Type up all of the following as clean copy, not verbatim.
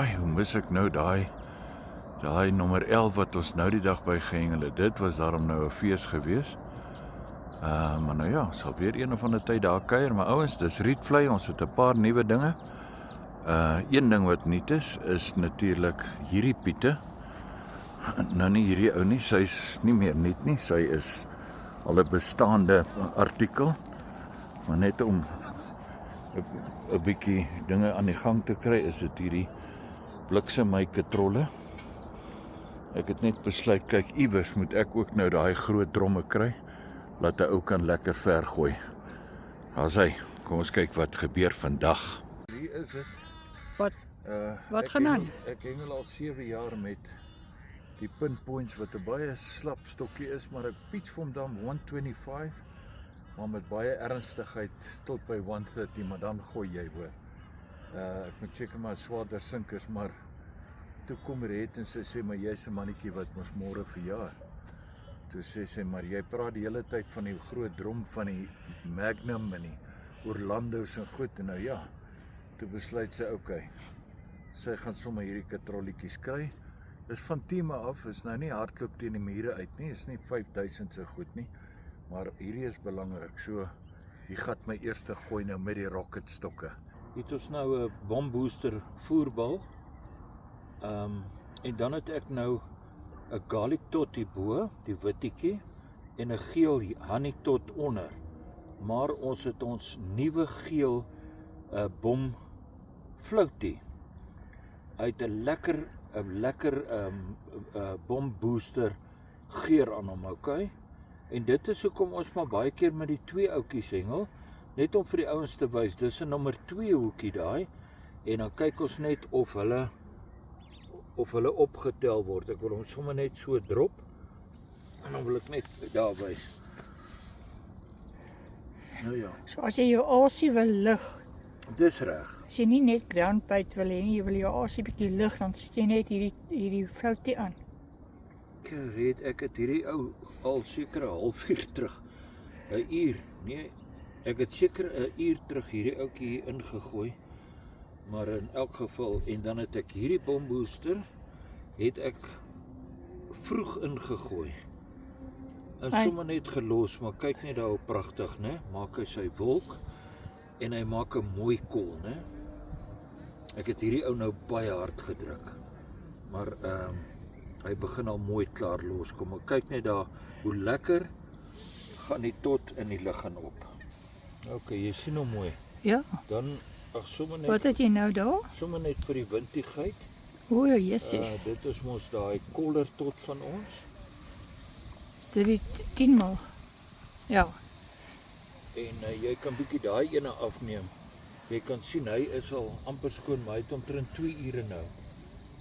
hoe mis ek nou daai nommer 11 wat ons nou die dag by gehengel het. Dit was daarom nou 'n fees gewees. Maar nou ja, sal weer een of ander tyd daar kuier, maar ouens, dis Rietvlei, ons het 'n paar nuwe dinge. Een ding wat nuut is natuurlik hierdie Piete. Nou nie hierdie ou nie, sy is nie meer nuut nie, sy is al 'n bestaande artikel, maar net om 'n bietjie dinge aan die gang te kry, is dit hierdie bliksemkatrolle. Ek het net besluit, kyk, iewers moet ek ook nou daai groot dromme kry, laat 'n ou kan lekker ver gooi. Daar's hy. Kom ons kyk wat gebeur vandag. Hier is dit. Wat gaan aan? Ek hengel al 7 jaar met die pinpoints wat 'n baie slap stokkie is, maar ek pitch vir hom dan 125, maar met baie ernstigheid tot by 130, maar dan gooi jy, hoor. Ek moet seker maar swaarder sinkers, maar toe kom Red en sy sê, maar jy's 'n mannetjie wat mos môre verjaar. Toe sê sy, maar jy praat die hele tyd van die groot drom van die Magnum en die Orlando's en goed, en nou ja, toe besluit sy, okay, sy gaan sommer hierdie katrolletjies kry. Dis van Tieme af, is nou nie hardloop teen die mure uit nie, is nie 5000 so goed nie, maar hierdie is belangrik, so hier gat my eerste gooi nou met die rocketstokke. Hier het ons nou 'n bombooster voerbal, en dan het ek nou 'n garlic tot hierbo, die wittetjie, en 'n geel honey tot onder, maar ons het ons nuwe geel bom floutie. Hy het 'n lekker bombooster geur aan hom, okay? En dit is hoekom ons maar baie keer met die 2 ouetjies hengel, net om vir die ouens te wys, dis 'n nommer 2 hoekie daai, en dan kyk ons net of hulle opgetel word. Ek wil hom sommer net so drop, en dan wil ek net daar wys. Nou ja. So as jy jou asie wil lig, Dis reg. as jy nie net ground bait wil hê nie, jy wil jou asie bietjie lig, dan sit jy net hierdie floutie aan. Red, ek het hierdie ou al seker 'n halfuur terug, 'n uur, nee, ek het seker 'n uur terug hierdie ouetjie hier ingegooi, maar in elk geval, en dan het ek hierdie bombooster, het ek vroeg ingegooi, en sommer net gelos, maar kyk net daar hoe pragtig, né? Maak hy sy wolk, en hy maak 'n mooi kol, né? Ek het hierdie ou nou baie hard gedruk, maar hy begin al mooi klaar loskom, maar kyk net daar, hoe lekker gaan die tot in die lig en op. Ok, jy sien hom mooi. Ja, Dan, sommer wat het jy nou daar? sommer net vir die wintigheid. O, jessie, Dit is mos daai koller tot van ons. dit die 10 mal. Ja, En jy kan bietjie daai ene afneem. Jy kan sien, hy is al amper skoon, maar hy het omtrent 2 ure nou,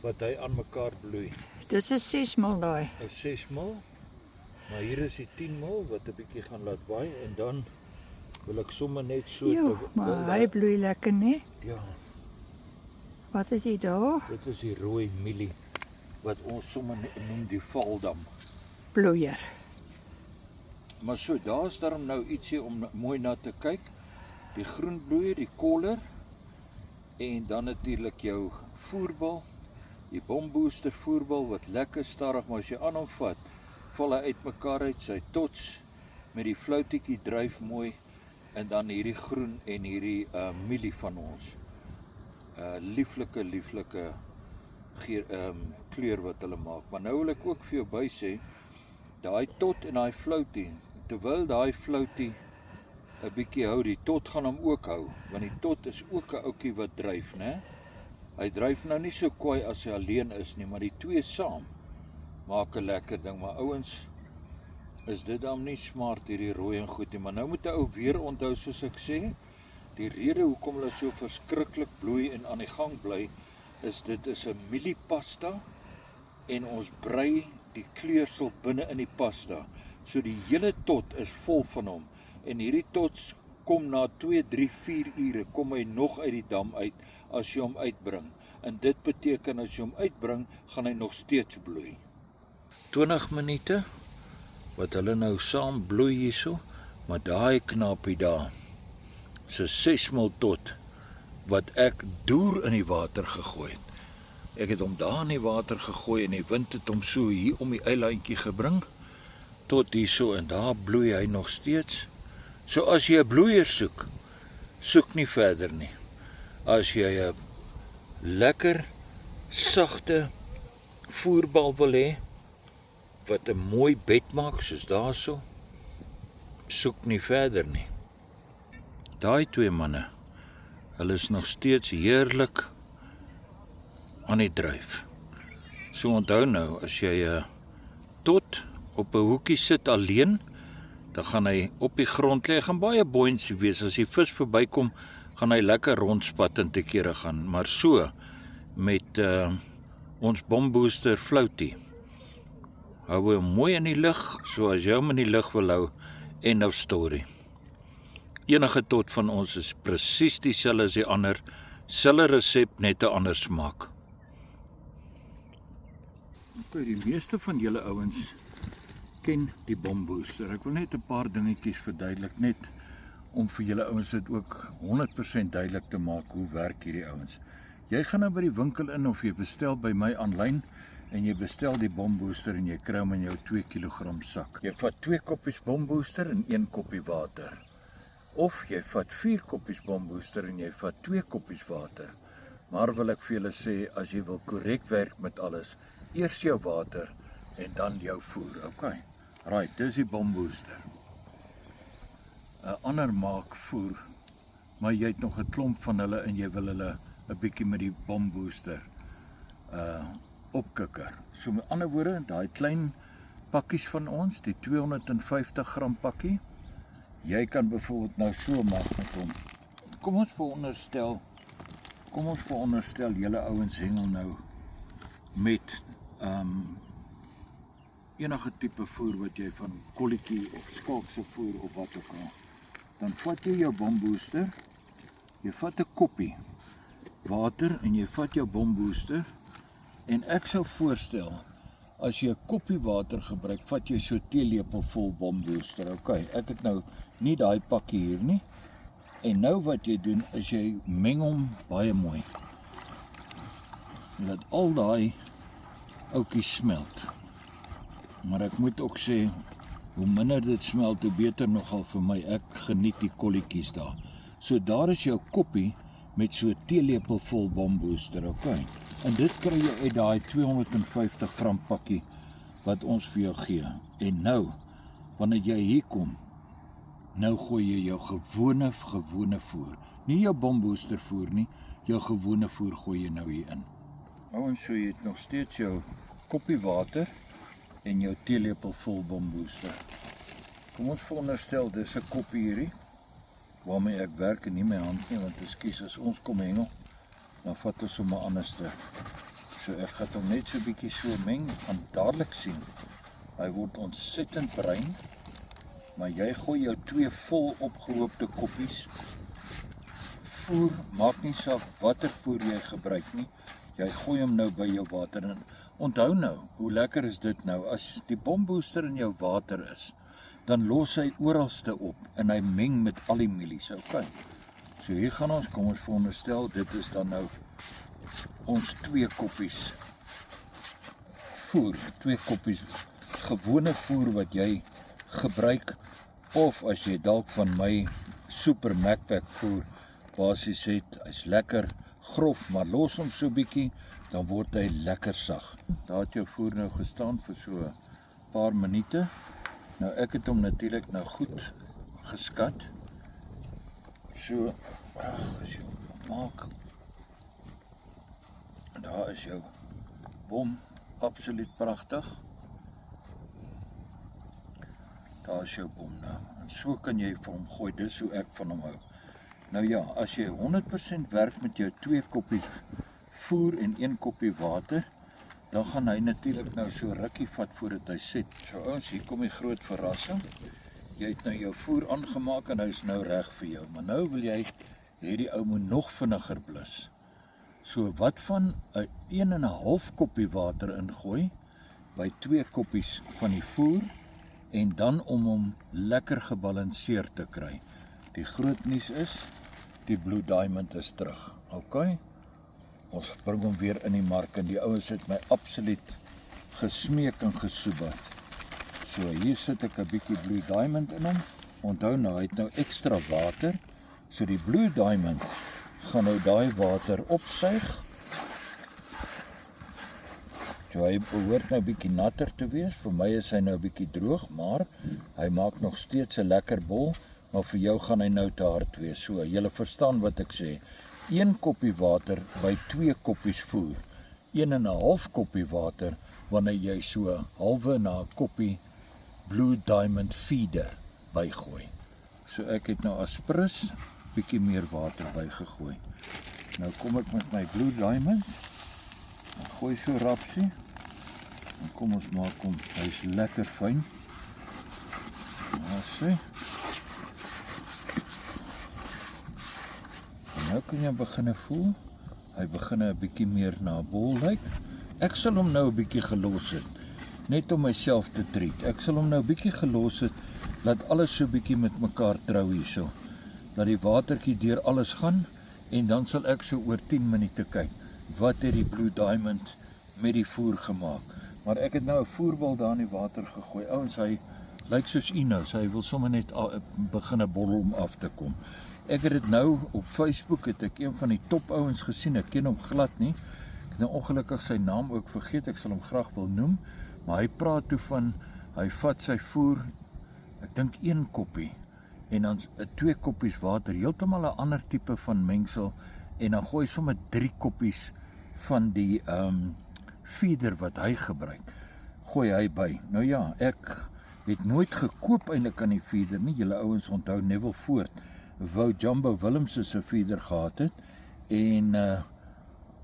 wat hy aan mekaar bloei. dis is 6 mal daai. Is 6 mal, maar hier is die 10 mal, wat 'n bietjie gaan laat waai, en dan wil ek sommer net so... Jo, maar hy bloei lekker, né? Ja, Wat het jy daar? dit is die rooi mielie, wat ons sommer noem die valdam. Bloeier. Maar so, daar is daarom nou ietsie om mooi na te kyk. Die groenbloeier, die koller, en dan natuurlik jou voerbal, die bombooster voerbal, wat lekker stadig, maar as jy aan hom vat, val hy uit mekaar uit, sy tots, met die floutietjie dryf mooi, en dan hierdie groen en hierdie mielie van ons. Lieflike kleur wat hulle maak. Maar nou wil ek ook vir jou by sê, daai tot en daai floutie, terwyl daai floutie 'n bietjie hou, die tot gaan hom ook hou, want die tot is ook 'n ouetjie wat dryf, né? Hy dryf nou nie so kwaai as hy alleen is nie, maar die twee saam maak 'n lekker ding. Maar ouens, is dit dan nie smart hierdie rooi en goed nie, maar nou moet 'n ou weer onthou, soos ek sê, die rede hoekom hulle so verskriklik bloei en aan die gang bly, is dit is 'n mieliepasta, en ons brei die kleursel binne in die pasta, so die hele tot is vol van hom, en hierdie tots kom na 2, 3, 4 ure, kom hy nog uit die dam uit, as jy hom uitbring, en dit beteken, as jy hom uitbring, gaan hy nog steeds bloei. 20 minute, wat hulle nou saam bloei hierso, maar daai knapie daar, so 6 mal tot, wat ek deur in die water gegooi het, Ek het hom daar in die water gegooi en die wind het hom so hier om die eilandjie gebring, tot hier so en daar bloei hy nog steeds. So as jy 'n bloeier soek, soek nie verder nie. As jy 'n lekker, sagte voerbal wil hê, wat 'n mooi bed maak soos daarso, soek nie verder nie. Daai twee manne, hulle is nog steeds heerlik aan die dryf. So onthou nou, as jy tot op 'n hoekie sit alleen, dan gaan hy op die grond lê, gaan baie buoyancy wees. As die vis verbykom, gaan hy lekker rondspat en te kere gaan. Maar so, met ons bombooster Floaty, hou hom mooi in die lug, so as jy hom in die lug wil hou, end of story. Enige tot van ons is presies dieselfde as die ander, selfe resep, net 'n ander smaak. Okay, die meeste van julle ouens ken die bombooster. Ek wil net 'n paar dingetjies verduidelik, net om vir julle ouens dit ook 100% duidelik te maak hoe werk hierdie ouens. Jy gaan nou by die winkel in of jy bestel by my aanlyn en jy bestel die bombooster en jy kry hom in jou 2 kg sak. Jy vat 2 koppies bombooster en 1 koppie water. Of jy vat 4 koppies bombooster en jy vat 2 koppies water. Maar wil ek vir julle sê, as jy wil korrek werk met alles, eers jou water en dan jou voer. Okay. Right, dis die bombooster. 'n Ander maak voer, maar jy het nog 'n klomp van hulle en jy wil hulle 'n bietjie met die bombooster opkikker. So met ander woorde, daai klein pakkies van ons, die 250 gram pakkie, jy kan byvoorbeeld nou so maak met hom. Kom ons veronderstel julle ouens hengel nou met enige tipe voer wat jy van kolletjie of skalkse voer of wat ook al. Dan vat jy jou bombooster, jy vat 'n koppie water en jy vat jou bombooster en ek sou voorstel, as jy 'n koppie water gebruik, vat jy so 'n teelepel vol bombooster. Okay, ek het nou nie daai pakkie hier nie. En nou wat jy doen is jy meng hom baie mooi. Jy laat al daai ouetjies smelt. Maar ek moet ook sê, hoe minder dit smelt, hoe beter nogal vir my. Ek geniet die kolletjies daar. So daar is jou koppie met so 'n teelepel vol bombooster, okay. En dit kry jy uit daai 250 gram pakkie wat ons vir jou gee. En nou, wanneer jy hier kom, nou gooi jy jou gewone voer. Nie jou bombooster voer nie, jou gewone voer gooi jy nou hier in. Ouens, so jy het nog steeds jou koppie water en jou teelepel vol bombooster. Kom ons veronderstel, dis 'n koppie hierdie, waarmee ek werk en nie my hand nie, want ekskuus, as ons kom hengel, dan vat ons hom anderste. So ek gaan hom net so bietjie so meng, gaan dadelik sien. Hy word ontsettend bruin, maar jy gooi jou 2 vol opgehoopte koppies voer, maak nie saak watter voer jy gebruik nie, jy gooi hom nou by jou water en onthou nou, hoe lekker is dit nou, as die bombooster in jou water is, dan los hy oralste op en hy meng met al die mielies, okay. So hier gaan ons, kom ons veronderstel, dit is dan nou ons 2 koppies voer, 2 koppies gewone voer wat jy gebruik, of as jy dalk van my super Macpac voer basies het, hy's lekker grof, maar los hom so bietjie, dan word hy lekker sag. Daar het jou voer nou gestaan vir so 'n paar minute. Nou ek het hom natuurlik nou goed geskat. So, as jy maak, daar is jou bom, absoluut pragtig. Daar is jou bom nou, en so kan jy vir hom gooi, dis hoe ek van hom hou. Nou ja, as jy 100% werk met jou 2 koppies voer en 1 koppie water, dan gaan hy natuurlik nou so rukkie vat voordat hy set. So ouens, hier kom die groot verrassing. Jy het nou jou voer aangemaak en hy is nou reg vir jou, maar nou wil jy hierdie ou moet nog vinniger blus. So wat van 'n 1,5 koppie water ingooi by 2 koppies van die voer en dan om hom lekker gebalanseerd te kry. Die groot nuus is, die Blue Diamond is terug. Okay? Ons bring hom weer in die mark en die ouens het my absoluut gesmeek en gesoebat. So hier sit ek 'n bietjie Blue Diamond in hom. Onthou nou, hy het nou ekstra water. So die Blue Diamond gaan nou daai water opsuig. So hy behoort nou bietjie natter te wees. Vir my is hy nou bietjie droog, maar hy maak nog steeds 'n lekker bol, maar vir jou gaan hy nou te hard wees. So julle verstaan wat ek sê. 1 koppie water by 2 koppies voer. 1,5 koppie water wanneer jy so halwe na 'n koppie Blue Diamond feeder bygooi. So ek het nou aspris bietjie meer water bygegooi. Nou kom ek met my Blue Diamond. Ek gooi so rapsie. En kom ons maak hom, hy's lekker fyn. Sien. En nou kan jy begin voel. Hy begin 'n bietjie meer na 'n bol lyk. Ek sal hom nou 'n bietjie gelos het, net om myself te treat. Ek sal hom nou 'n bietjie gelos het, laat alles so bietjie met mekaar trou hierso. Laat die watertjie deur alles gaan en dan sal ek so oor 10 minute kyk wat het die Blue Diamond met die voer gemaak. Maar ek het nou 'n voerbal daar in die water gegooi. Ouens, hy lyk soos Inos. Hy wil sommer net begin 'n borrel om af te kom. Ek het dit nou op Facebook, het ek een van die top ouens gesien. Ek ken hom glad nie. Ek het nou ongelukkig sy naam ook vergeet. Ek sal hom graag wil noem, maar hy praat toe van hy vat sy voer, ek dink 1 koppie en dan 2 koppies water, heeltemal 'n ander tipe van mengsel en dan gooi sommer 3 koppies van die feeder wat hy gebruik. Gooi hy by. Nou ja, ek het nooit gekoop eintlik aan die feeder nie. Julle ouens onthou Neville Ford wou Jumbo Willems se feeder gehad het en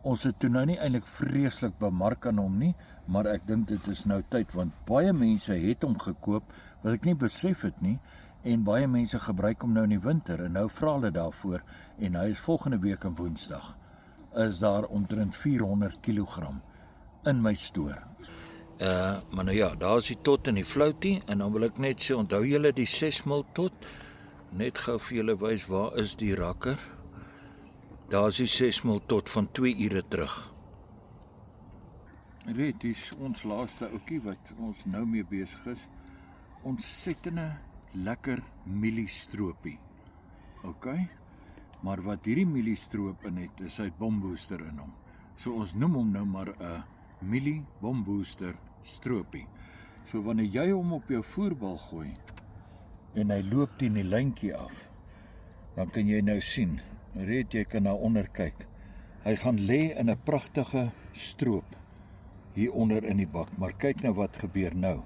ons het toe nou nie eintlik vreeslik bemark aan hom nie, maar ek dink dit is nou tyd want baie mense het hom gekoop wat ek nie besef het nie en baie mense gebruik hom nou in die winter en nou vra hulle daarvoor en hy is volgende week op Woensdag is daar omtrent 400 kg in my stoor. Maar nou ja, daar is die tot in die floutie en dan wil ek net sê, onthou julle die 6 mil tot? Net gou vir julle wys waar is die rakker. Daar is die 6 mil tot van 2 ure terug. Dit is ons laaste ouetjie wat ons nou mee besig is. Ontsettende lekker mieliestroopie. OK? Maar wat hierdie mieliestroop in het, is hy bombooster in hom. So ons noem hom nou maar 'n mielie bombooster stroopie. So wanneer jy hom op jou voerbal gooi en hy loop teen die lyntjie af, dan kan jy nou sien, jy kan na onder kyk. Hy gaan lê in 'n pragtige stroop hier onder in die bak, maar kyk nou wat gebeur nou.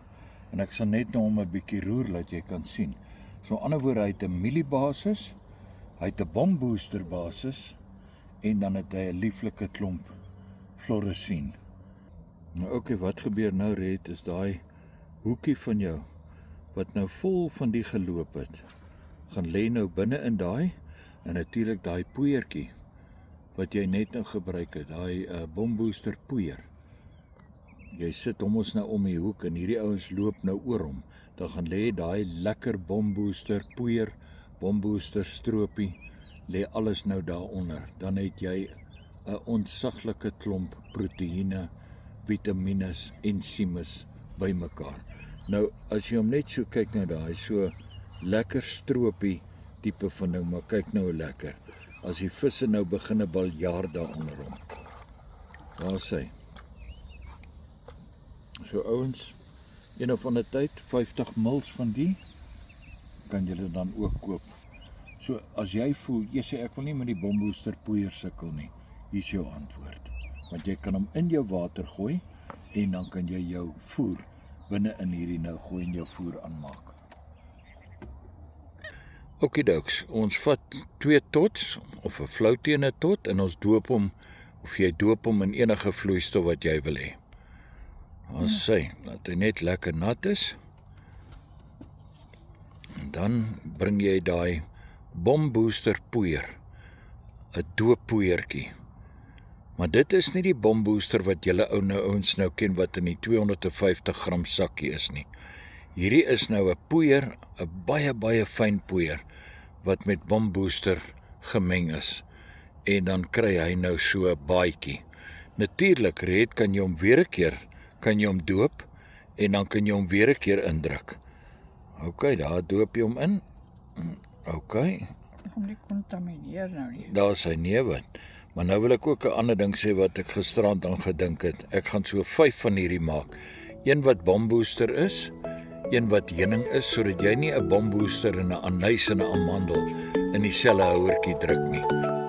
En ek sal net nou hom 'n bietjie roer laat jy kan sien. So aan die ander woorde, hy het 'n mieliebasis, hy het 'n bombooster basis en dan het hy 'n lieflike klomp floresien. Nou okay, wat gebeur nou Red, is daai hoekie van jou wat nou vol van die geloop het, gaan lê nou binne in daai en natuurlik daai poeiertjie wat jy net nou gebruik het, daai bombooster poeier. Jy sit hom ons nou om die hoek en hierdie ouens loop nou oor hom. Dan gaan lê daai lekker bombooster poeier, bombooster stroopie, lê alles nou daaronder. Dan het jy 'n ontsaglike klomp proteïene, vitamines, ensimes bymekaar. Nou as jy hom net so kyk nou daai so lekker stroopie tipe van ding, maar kyk nou hoe lekker. As die visse nou begin 'n baljaar daaronder hom. Daar sê. So ouens, een of ander tyd 50 mils van die kan julle dan ook koop. So as jy voel, jy sê ek wil nie met die bombooster poeier sukkel nie. Hier is jou antwoord. Want jy kan hom in jou water gooi en dan kan jy jou voer binne in hierdie nou gooi en jou voer aanmaak. Okidoks, ons vat 2 tots of 'n floutie en 'n tot en ons doop hom of jy doop hom in enige vloeistof wat jy wil hê. Ons sê dat hy net lekker nat is. En dan bring jy daai bombooster poeier, 'n dooppoeiertjie. Maar dit is nie die bombooster wat julle ouens nou ken wat in die 250 gram sakkie is nie. Hierdie is nou 'n poeier, 'n baie fyn poeier wat met bombooster gemeng is. en dan kry hy nou so 'n baadjie. Natuurlik, Red, kan jy hom weer 'n keer, kan jy hom doop en dan kan jy hom weer 'n keer indruk. OK, daar doop jy hom in. OK, Om nie contamineer nou nie. daar is sy newe. Maar nou wil ek ook 'n ander ding sê wat ek gisterand aan gedink het. Ek gaan so 5 van hierdie maak. Een wat bombooster is, een wat heuning is, sodat jy nie 'n bombooster en 'n anys en 'n amandel in dieselfde houertjie druk nie.